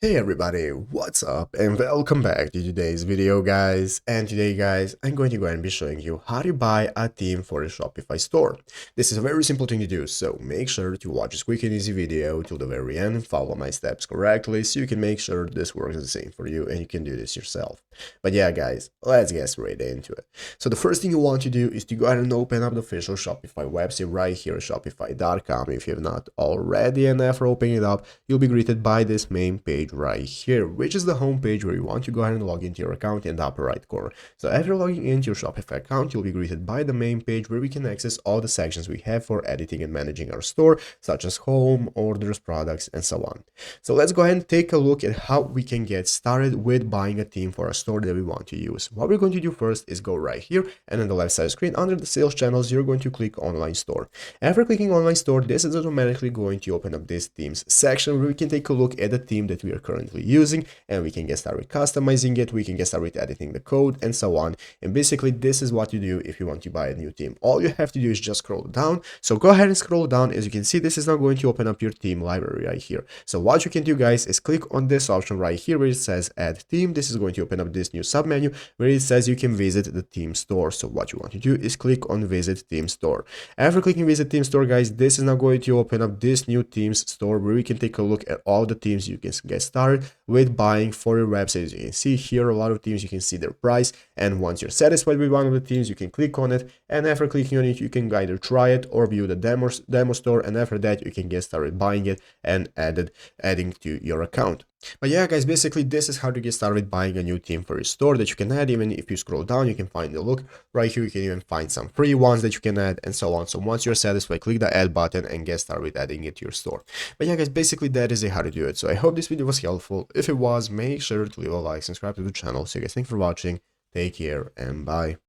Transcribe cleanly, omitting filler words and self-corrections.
Hey everybody, what's up and welcome back to today's video guys. And today guys, I'm going to go ahead and be showing you how to buy a theme for the Shopify store. This is a very simple thing to do, so make sure to watch this quick and easy video till the very end and follow my steps correctly so you can make sure this works the same for you and you can do this yourself. But yeah guys, let's get straight into it. So the first thing you want to do is to go ahead and open up the official Shopify website right here at shopify.com if you have not already, and after opening it up, you'll be greeted by this main page right here, which is the home page where you want to go ahead and log into your account in the upper right corner. So after logging into your Shopify account, you'll be greeted by the main page where we can access all the sections we have for editing and managing our store, such as home, orders, products, and so on. So let's go ahead and take a look at how we can get started with buying a theme for a store that we want to use. What we're going to do first is go right here, and on the left side of the screen under the sales channels, you're going to click online store. After clicking online store, this is automatically going to open up this themes section where we can take a look at the theme that we are currently using, and we can get started customizing it, we can get started editing the code, and so on. And basically this is what you do if you want to buy a new theme. All you have to do is just scroll down. So go ahead and scroll down. As you can see, this is now going to open up your theme library right here. So what you can do guys is click on this option right here where it says add theme. This is going to open up this new submenu where it says you can visit the theme store. So what you want to do is click on visit theme store. After clicking visit theme store guys, this is now going to open up this new themes store where we can take a look at all the themes you can get started with buying for your website. As you can see here, a lot of themes, you can see their price, and once you're satisfied with one of the themes, you can click on it, and after clicking on it, you can either try it or view the demo store, and after that you can get started buying it and adding to your account. But yeah guys, basically this is how to get started buying a new theme for your store that you can add. Even if you scroll down, you can find the look right here. You can even find some free ones that you can add and so on. So once you're satisfied, click the add button and get started with adding it to your store. But yeah guys, basically that is how to do it. So I hope this video was helpful. If it was, make sure to leave a like, subscribe to the channel. So guys, thanks for watching, take care, and bye.